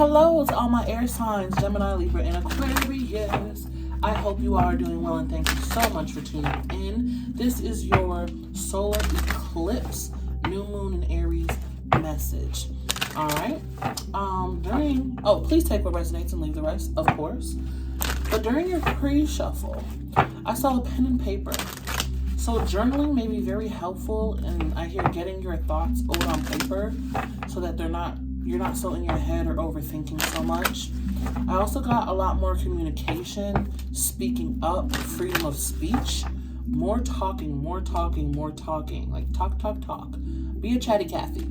Hello to all my air signs, Gemini, Libra, and Aquarius. I hope you are doing well, and thank you so much for tuning in. This is your solar eclipse, new moon in Aries message. All right. Please take what resonates and leave the rest, of course. But during your pre-shuffle, I saw a pen and paper. So journaling may be very helpful, and I hear getting your thoughts out on paper so that you're not so in your head or overthinking so much. I also got a lot more communication, speaking up, freedom of speech, more talking. Like talk. Be a chatty Cathy.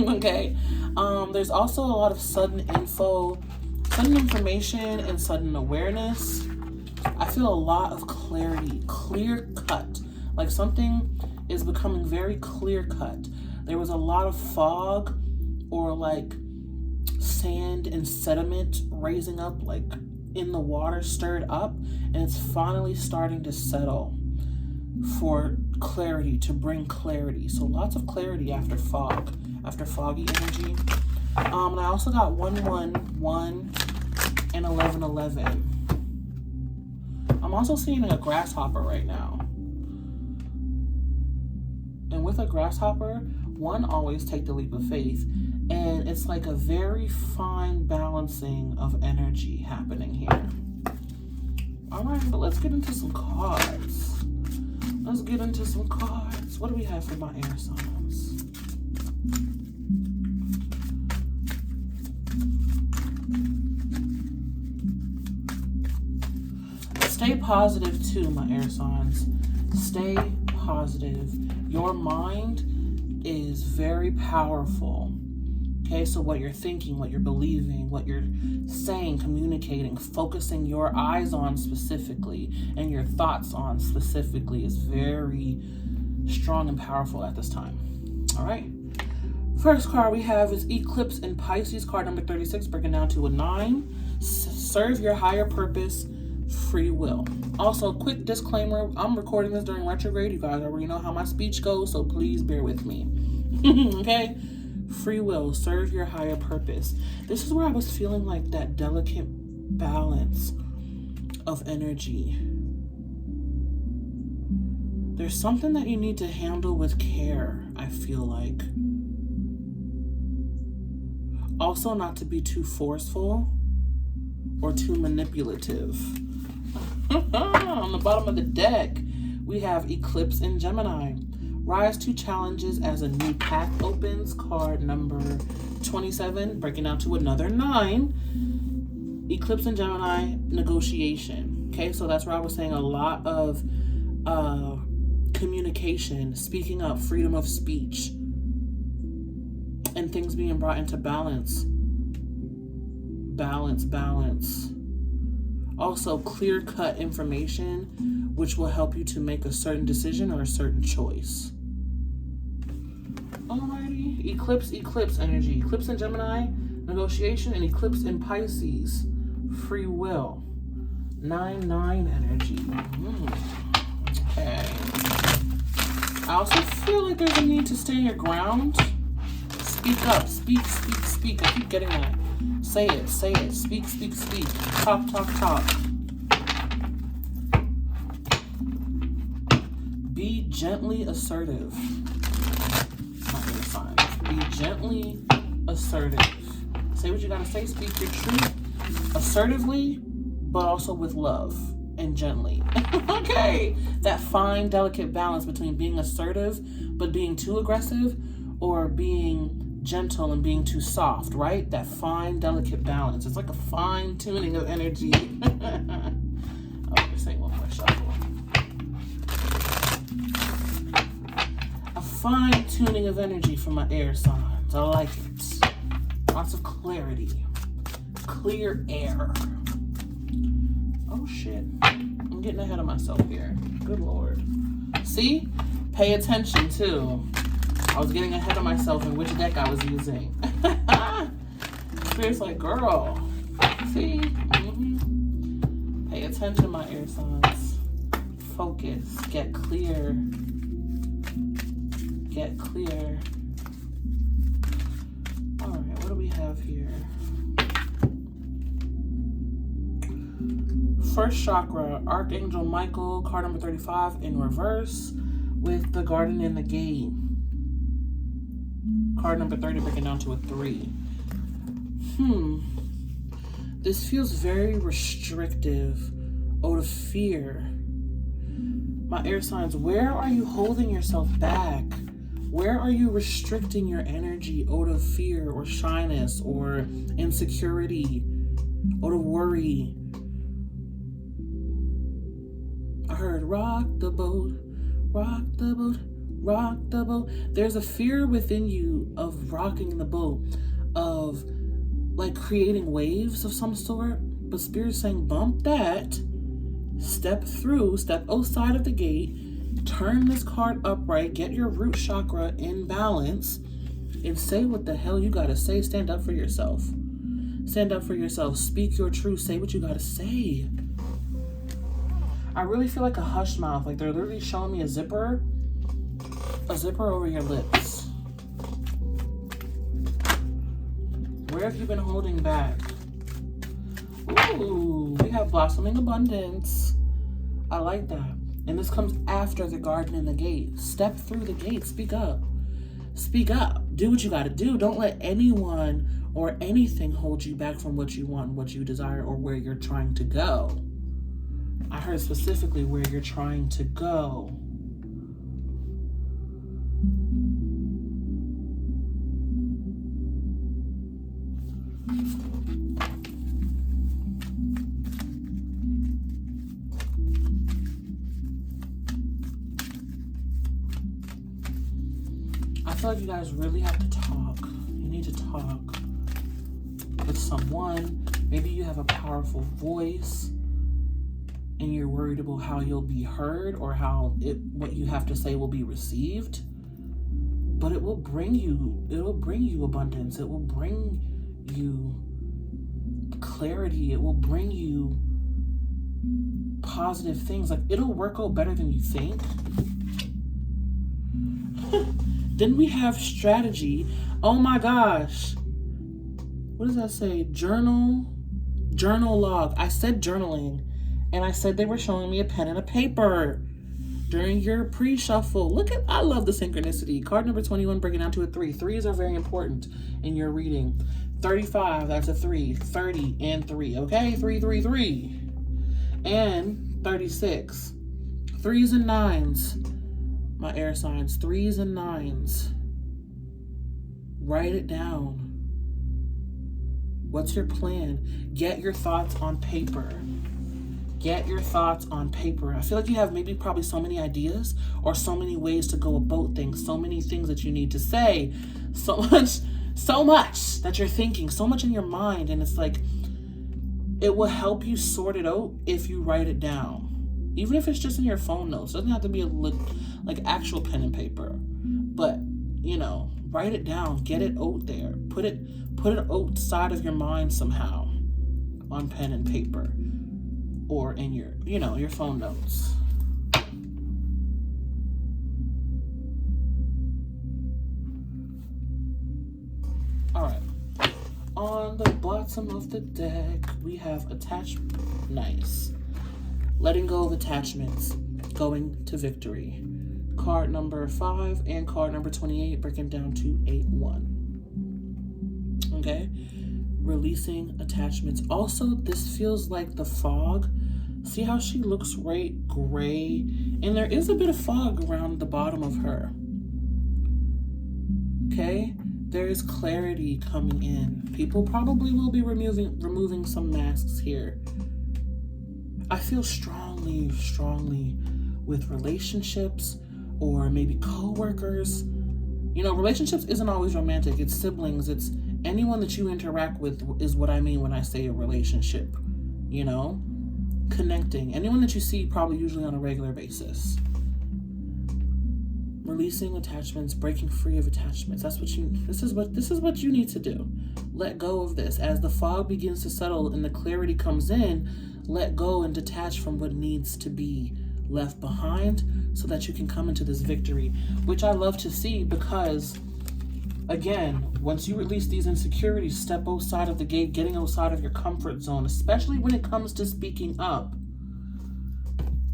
Okay. There's also a lot of sudden information, and sudden awareness. I feel a lot of clarity, clear cut. Like something is becoming very clear cut. There was a lot of fog or like sand and sediment raising up like in the water, stirred up, and it's finally starting to settle for clarity, to bring clarity. So lots of clarity after fog, after foggy energy. And I also got 111 and 1111. I'm also seeing a grasshopper right now. And with a grasshopper, one, always take the leap of faith. And it's like a very fine balancing of energy happening here. All right, but let's get into some cards. What do we have for my air signs? Stay positive too, my air signs. Stay positive. Your mind is very powerful. Okay, so what you're thinking, what you're believing, what you're saying, communicating, focusing your eyes on specifically and your thoughts on specifically is very strong and powerful at this time. All right. First card we have is Eclipse in Pisces, card number 36, breaking down to a 9. Serve your higher purpose, free will. Also, quick disclaimer, I'm recording this during retrograde. You guys already know how my speech goes, so please bear with me. Okay? Free will, serve your higher purpose. This is where I was feeling like that delicate balance of energy. There's something that you need to handle with care, I feel like. Also, not to be too forceful or too manipulative. On the bottom of the deck, we have Eclipse in Gemini. Rise to challenges as a new path opens, card number 27, breaking down to another 9. Eclipse in Gemini, negotiation. Okay, so that's where I was saying a lot of communication, speaking up, freedom of speech, and things being brought into balance. Balance. Also, clear-cut information, which will help you to make a certain decision or a certain choice. Alrighty, Eclipse energy. Eclipse in Gemini, negotiation, and Eclipse in Pisces, free will. 9-9 energy. Okay. I also feel like there's a need to stay your ground. Speak up, speak. I keep getting that. Say it. Speak. Talk. Be gently assertive. My air signs. Be gently assertive. Say what you gotta say. Speak your truth assertively, but also with love and gently. Okay. That fine, delicate balance between being assertive, but being too aggressive, or being gentle and being too soft, right? That fine, delicate balance. It's like a fine tuning of energy. Let's say one more shuffle. A fine tuning of energy for my air signs. I like it. Lots of clarity. Clear air. Oh shit. I'm getting ahead of myself here. Good Lord. See? Pay attention too. I was getting ahead of myself in which deck I was using. Spirit's like, girl, see? Pay attention, my air signs. Focus. Get clear. All right, what do we have here? first chakra, Archangel Michael, card number 35 in reverse with the garden in the gate. Card number 30 breaking down to a 3. This feels very restrictive out of fear. My air signs, where are you holding yourself back? Where are you restricting your energy out of fear or shyness or insecurity, out of worry? I heard rock the boat, rock the boat, rock the boat. There's a fear within you of rocking the boat, of like creating waves of some sort, but Spirit's saying bump that, step outside of the gate, turn this card upright, get your root chakra in balance, and say what the hell you gotta say. Stand up for yourself. Stand up for yourself. Speak your truth. Say what you gotta say. I really feel like a hush mouth. Like they're literally showing me a zipper over your lips. Where have you been holding back? Ooh, we have blossoming abundance. I like that. And this comes after the garden and the gate. Step through the gate. Speak up. Speak up. Do what you got to do. Don't let anyone or anything hold you back from what you want, what you desire, or where you're trying to go. I heard specifically where you're trying to go. I feel like you guys really have to talk. You need to talk with someone. Maybe you have a powerful voice and you're worried about how you'll be heard or how what you have to say will be received. But it'll bring you abundance. It will bring you clarity. It will bring you positive things. Like, it'll work out better than you think. Then we have strategy. Oh my gosh. What does that say? Journal log. I said journaling, and I said they were showing me a pen and a paper during your pre-shuffle. Look at, I love the synchronicity. Card number 21 breaking down to a 3. 3s are very important in your reading. 35, that's a 3. 30 and 3, okay? 3, 3, 3. And 36. 3s and 9s. My air signs, 3s and 9s. Write it down. What's your plan? Get your thoughts on paper. Get your thoughts on paper. I feel like you have probably so many ideas or so many ways to go about things, so many things that you need to say, so much that you're thinking, so much in your mind. And it's like, it will help you sort it out if you write it down. Even if it's just in your phone notes. It doesn't have to be like actual pen and paper. But, write it down. Get it out there. Put it outside of your mind somehow on pen and paper or in your phone notes. All right. On the bottom of the deck, we have attachment. Nice. Letting go of attachments, going to victory. Card number 5 and card number 28 breaking down to 8-1. Okay? Releasing attachments. Also, this feels like the fog. See how she looks right gray? And there is a bit of fog around the bottom of her. Okay? There is clarity coming in. People probably will be removing some masks here. I feel strongly with relationships or maybe co-workers. Relationships isn't always romantic. It's siblings. It's anyone that you interact with is what I mean when I say a relationship. Connecting. Anyone that you see probably usually on a regular basis. Releasing attachments, breaking free of attachments. This is what you need to do. Let go of this. As the fog begins to settle and the clarity comes in, let go and detach from what needs to be left behind so that you can come into this victory, which I love to see because, again, once you release these insecurities, step outside of the gate, getting outside of your comfort zone, especially when it comes to speaking up.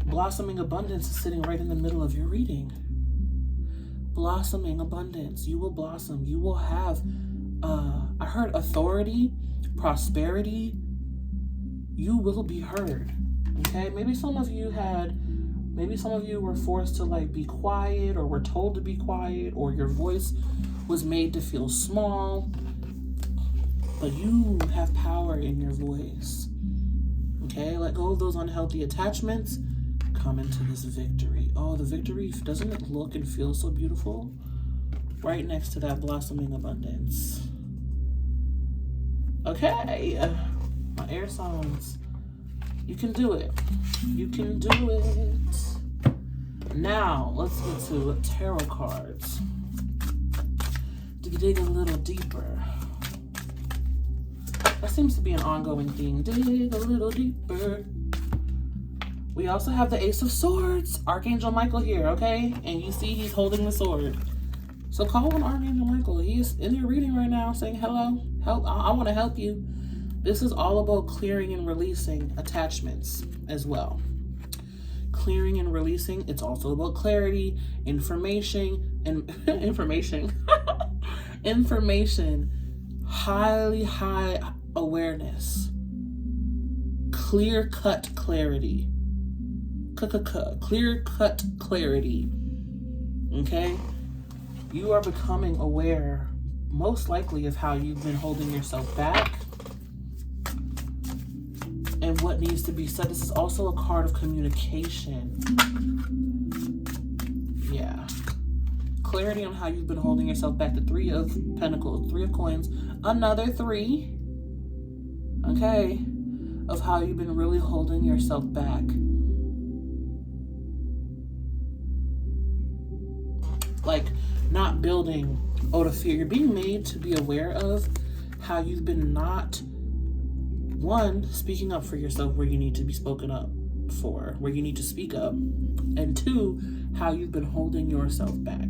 Blossoming abundance is sitting right in the middle of your reading. Blossoming abundance. You will blossom. You will have, I heard authority, prosperity. You will be heard. Okay? Maybe some of you were forced to like be quiet, or were told to be quiet, or your voice was made to feel small. But you have power in your voice. Okay? Let go of those unhealthy attachments. Come into this victory. Oh, the victory, doesn't it look and feel so beautiful? Right next to that blossoming abundance. Okay, my air signs, you can do it. You can do it. Now, let's get to tarot cards. To dig a little deeper. That seems to be an ongoing theme. Dig a little deeper. We also have the Ace of Swords, Archangel Michael here, okay? And you see he's holding the sword. So call on Archangel Michael. He is in your reading right now saying, hello, help, I want to help you. This is all about clearing and releasing attachments as well. Clearing and releasing, it's also about clarity, information, and information, high awareness, clear-cut clarity. Clear-cut clarity. Okay? You are becoming aware, most likely, of how you've been holding yourself back and what needs to be said. This is also a card of communication. Yeah. Clarity on how you've been holding yourself back. The Three of Pentacles, Three of Coins, another 3. Okay? Of how you've been really holding yourself back. Like, not building out of fear. You're being made to be aware of how you've been not, one, speaking up for yourself where you need to be spoken up for, where you need to speak up. And 2, how you've been holding yourself back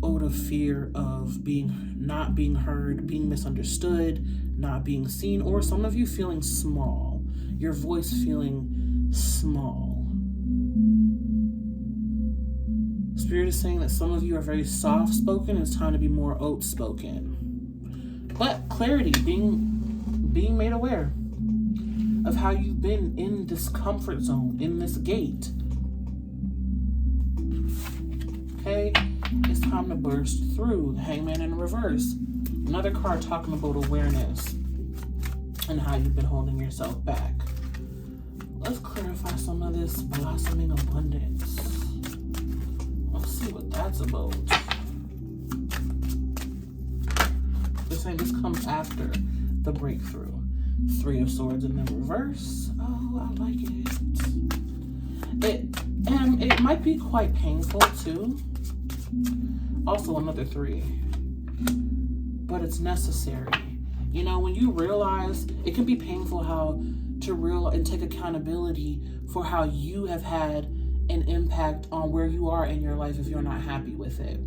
out of fear of not being heard, being misunderstood, not being seen, or some of you feeling small. Your voice feeling small. Spirit is saying that some of you are very soft-spoken. It's time to be more outspoken. But clarity, being made aware of how you've been in this comfort zone, in this gate. Okay? It's time to burst through. Hangman in reverse. Another card talking about awareness and how you've been holding yourself back. Let's clarify some of this blossoming abundance. Let's see what that's about. They're saying this comes after the breakthrough. Three of Swords in the reverse. Oh, I like it. It might be quite painful too. Also another 3. But it's necessary. You know, when you realize, it can be painful how to realize and take accountability for how you have had an impact on where you are in your life if you're not happy with it.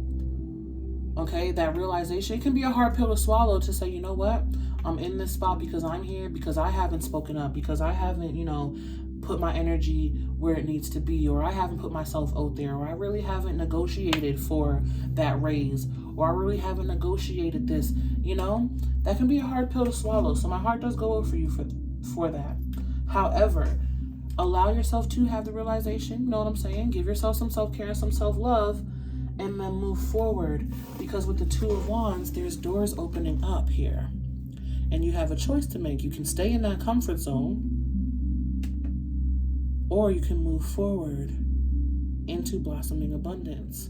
Okay, that realization, it can be a hard pill to swallow, to say, you know what, I'm in this spot because I'm here, because I haven't spoken up, because I haven't, put my energy where it needs to be, or I haven't put myself out there, or I really haven't negotiated for that raise, or I really haven't negotiated this, that can be a hard pill to swallow. So my heart does go out for you for that. However, allow yourself to have the realization, you know what I'm saying? Give yourself some self-care and some self-love, and then move forward. Because with the 2 of Wands, there's doors opening up here. And you have a choice to make. You can stay in that comfort zone, or you can move forward into blossoming abundance.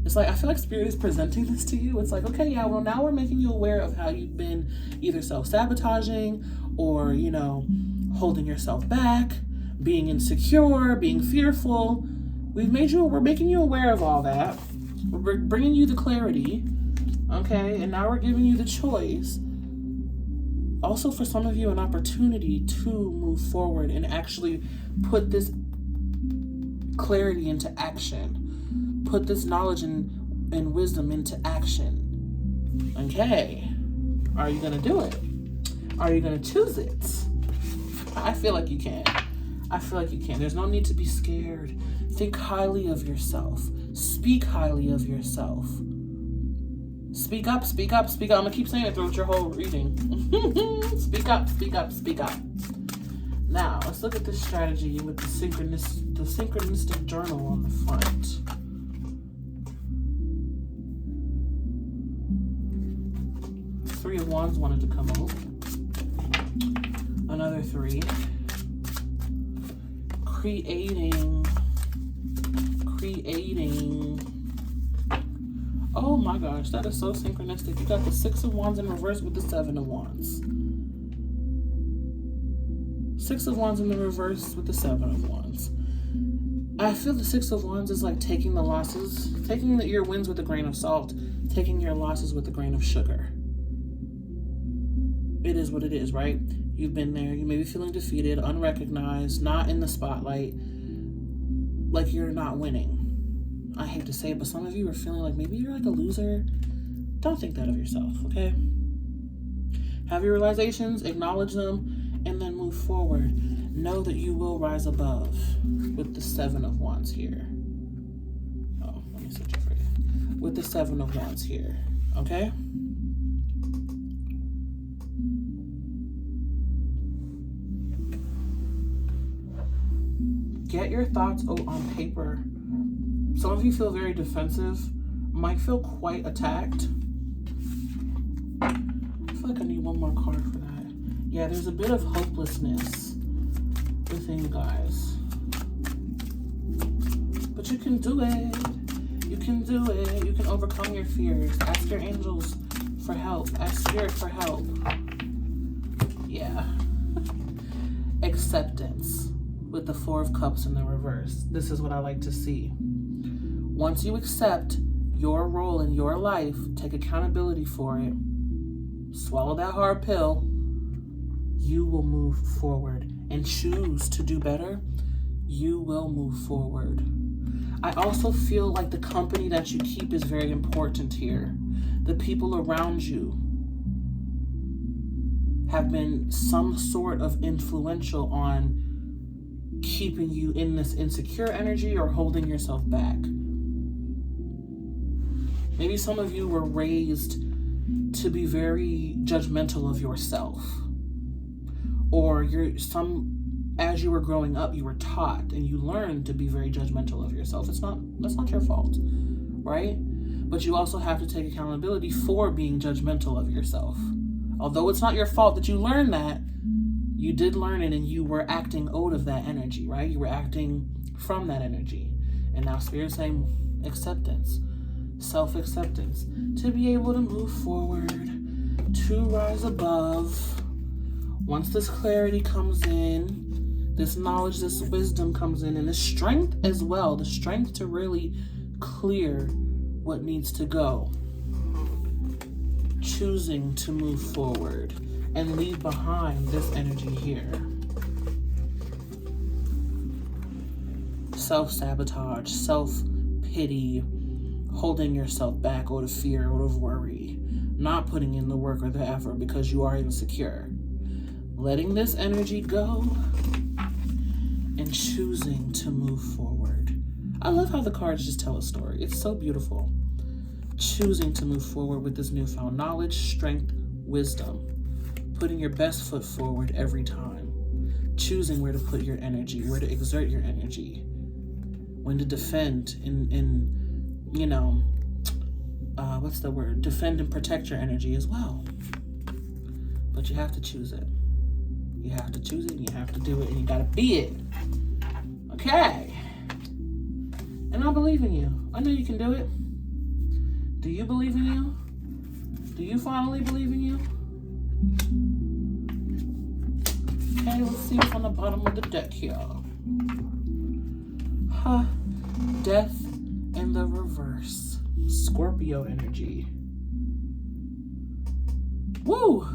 It's like, I feel like Spirit is presenting this to you. It's like, okay, yeah, well, now we're making you aware of how you've been either self-sabotaging or, holding yourself back, being insecure, being fearful. We're making you aware of all that. We're bringing you the clarity, okay? And now we're giving you the choice. Also, for some of you, an opportunity to move forward and actually put this clarity into action. Put this knowledge and wisdom into action. Okay. Are you going to do it? Are you going to choose it? I feel like you can. I feel like you can. There's no need to be scared. Think highly of yourself. Speak highly of yourself. Speak up, speak up, speak up. I'm going to keep saying it throughout your whole reading. Speak up, speak up, speak up. Now, let's look at this strategy with the synchronistic journal on the front. Three of Wands wanted to come out. Another 3. Creating. Oh my gosh, that is so synchronistic. You got the 6 of Wands in reverse with the 7 of Wands. 6 of Wands in the reverse with the 7 of Wands. I feel the 6 of Wands is like taking the losses, taking your wins with a grain of salt, taking your losses with a grain of sugar. It is what it is, right? You've been there. You may be feeling defeated, unrecognized, not in the spotlight, like you're not winning. I hate to say it, but some of you are feeling like maybe you're like a loser. Don't think that of yourself, okay? Have your realizations, acknowledge them, and then move forward. Know that you will rise above with the 7 of Wands here. Oh, let me switch it for you. With the 7 of Wands here, okay? Get your thoughts on paper. Some of you feel very defensive, might feel quite attacked. I feel like I need one more card for that. Yeah, there's a bit of hopelessness within you guys. But you can do it. You can do it. You can overcome your fears. Ask your angels for help. Ask Spirit for help. Yeah. Acceptance with the 4 of Cups in the reverse. This is what I like to see. Once you accept your role in your life, take accountability for it, swallow that hard pill, you will move forward and choose to do better. You will move forward. I also feel like the company that you keep is very important here. The people around you have been some sort of influential on keeping you in this insecure energy or holding yourself back. Maybe some of you were raised to be very judgmental of yourself. Or as you were growing up, you were taught and you learned to be very judgmental of yourself. That's not your fault, right? But you also have to take accountability for being judgmental of yourself. Although it's not your fault that you learned that, you did learn it and you were acting out of that energy, right? You were acting from that energy. And now Spirit's saying acceptance, self-acceptance, to be able to move forward, to rise above. Once this clarity comes in, this knowledge, this wisdom comes in, and the strength as well, the strength to really clear what needs to go. Choosing to move forward and leave behind this energy here. Self-sabotage, self-pity, holding yourself back out of fear, out of worry, not putting in the work or the effort because you are insecure. Letting this energy go and choosing to move forward. I love how the cards just tell a story. It's so beautiful. Choosing to move forward with this newfound knowledge, strength, wisdom. Putting your best foot forward every time. Choosing where to put your energy, where to exert your energy. When to defend defend and protect your energy as well. But you have to choose it. You have to choose it, and you have to do it, and you gotta be it. Okay. And I believe in you. I know you can do it. Do you believe in you? Do you finally believe in you? Okay, let's see what's on the bottom of the deck here. Death in the reverse. Scorpio energy. Woo!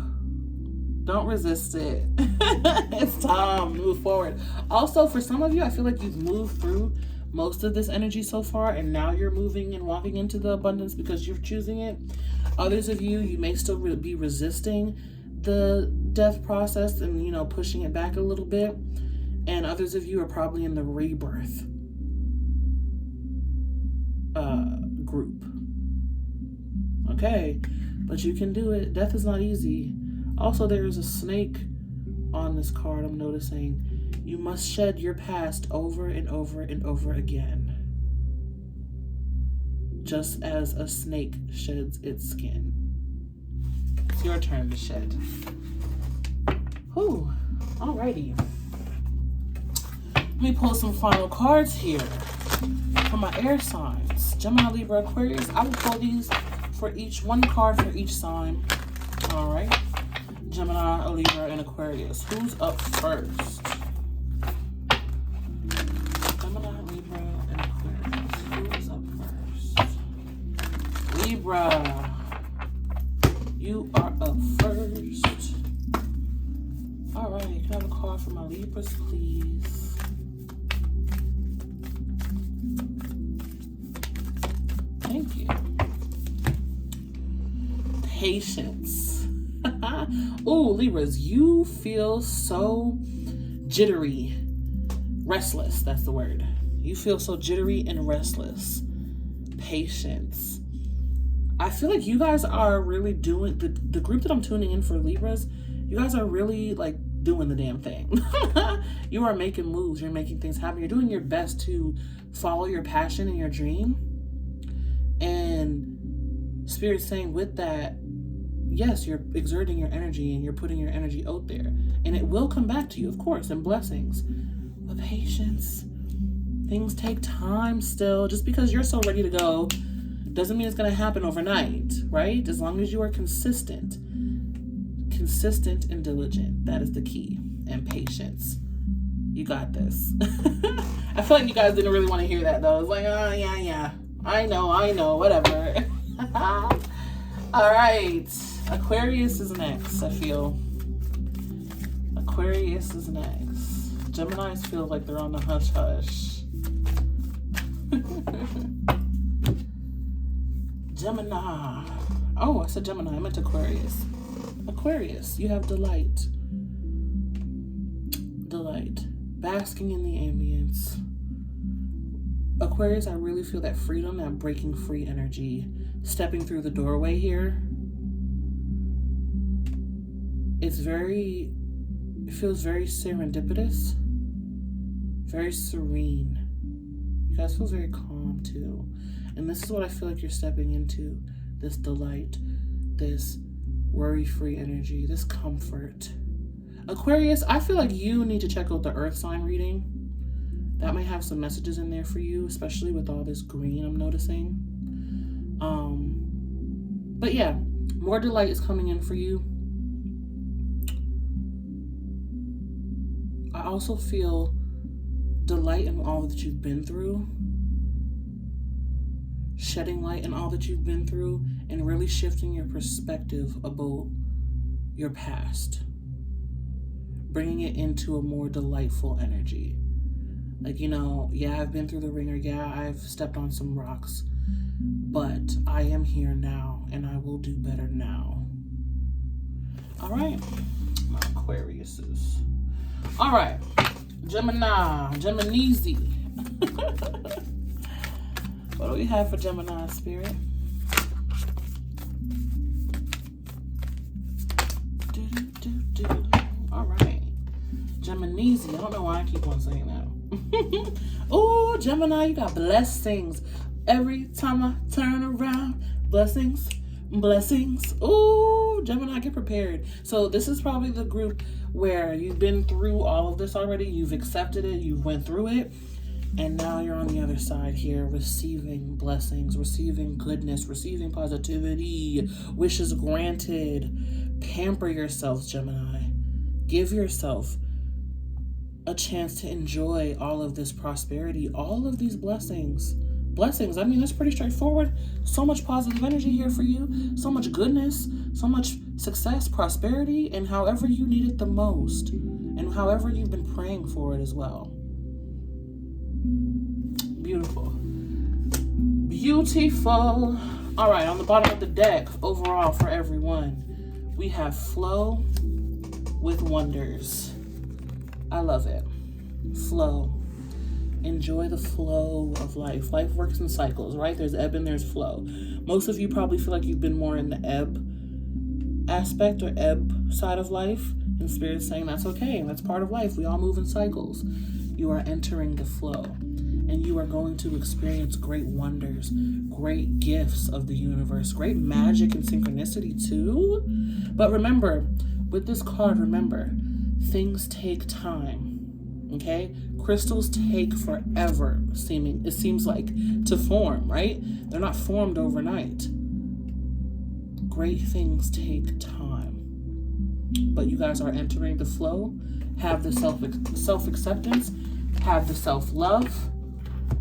Don't resist it. It's time. Move forward. Also, for some of you, I feel like you've moved through most of this energy so far, and now you're moving and walking into the abundance because you're choosing it. Others of you, you may still be resisting the death process and, pushing it back a little bit. And others of you are probably in the rebirth group. Okay, but you can do it. Death is not easy. Also, there is a snake on this card, I'm noticing. You must shed your past over and over and over again. Just as a snake sheds its skin. It's your turn to shed. Whew. Alrighty. Let me pull some final cards here for my air signs. Gemini, Libra, Aquarius. I will pull these for each one card for each sign. Alright. Gemini, Libra, and Aquarius. Who's up first? Gemini, Libra, and Aquarius. Who's up first? Libra. You are up first. Alright, can I have a card for my Libras, please? Thank you. Patience. Ooh, Libras, you feel so jittery. Restless, that's the word. You feel so jittery and restless. Patience. I feel like you guys are really doing, the group that I'm tuning in for Libras, you guys are really like doing the damn thing. You are making moves. You're making things happen. You're doing your best to follow your passion and your dream. And Spirit's saying with that, yes, you're exerting your energy and you're putting your energy out there. And it will come back to you, of course, in blessings. But patience. Things take time still. Just because you're so ready to go doesn't mean it's going to happen overnight, right? As long as you are consistent. Consistent and diligent. That is the key. And patience. You got this. I feel like you guys didn't really want to hear that, though. It's like, oh, yeah. I know, whatever. All right. Aquarius is next, I feel. Aquarius is next. Geminis feel like they're on the hush-hush. Gemini. Oh, I said Gemini. I meant Aquarius. Aquarius, you have delight. Delight. Basking in the ambience. Aquarius, I really feel that freedom, that breaking free energy. Stepping through the doorway here. It feels very serendipitous. Very serene. You guys feel very calm too. And this is what I feel like you're stepping into. This delight. This worry-free energy. This comfort. Aquarius, I feel like you need to check out the earth sign reading. That might have some messages in there for you, especially with all this green I'm noticing. But yeah, more delight is coming in for you. I also feel delight in all that you've been through. Shedding light in all that you've been through and really shifting your perspective about your past. Bringing it into a more delightful energy. Like, yeah, I've been through the ringer. Yeah, I've stepped on some rocks. But I am here now, and I will do better now. All right. My Aquariuses. All right. Gemini. Geminisi. What do we have for Gemini, Spirit? All right. Geminisi. I don't know why I keep on saying that. Oh, Gemini, you got blessings. Every time I turn around, blessings, blessings. Oh, Gemini, get prepared. So this is probably the group where you've been through all of this already. You've accepted it. You went through it. And now you're on the other side here, receiving blessings, receiving goodness, receiving positivity, wishes granted. Pamper yourself, Gemini. Give yourself a chance to enjoy all of this prosperity, all of these blessings. Blessings, I mean, it's pretty straightforward. So much positive energy here for you. So much goodness, so much success, prosperity, and however you need it the most. And however you've been praying for it as well. Beautiful. Beautiful. All right, on the bottom of the deck, overall for everyone, we have flow with wonders. I love it. Flow. Enjoy the flow of life. Life works in cycles, right? There's ebb and there's flow. Most of you probably feel like you've been more in the ebb aspect or ebb side of life. And Spirit's saying that's okay. That's part of life. We all move in cycles. You are entering the flow. And you are going to experience great wonders, great gifts of the universe, great magic and synchronicity too. But remember, with this card, remember, things take time. Okay? Crystals take forever, it seems like, to form, right? They're not formed overnight. Great things take time. But you guys are entering the flow. Have the self-acceptance, have the self-love,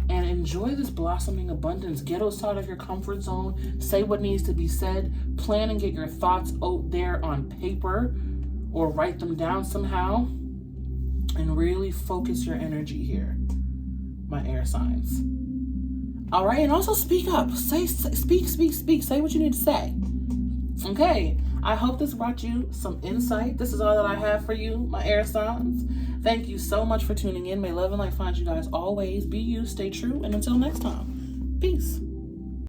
and enjoy this blossoming abundance. Get outside of your comfort zone. Say what needs to be said. Plan and get your thoughts out there on paper or write them down somehow. And really focus your energy here, my air signs. All right, and also speak up. Speak. Say what you need to say. Okay, I hope this brought you some insight. This is all that I have for you, my air signs. Thank you so much for tuning in. May love and light find you guys always. Be you, stay true, and until next time, peace.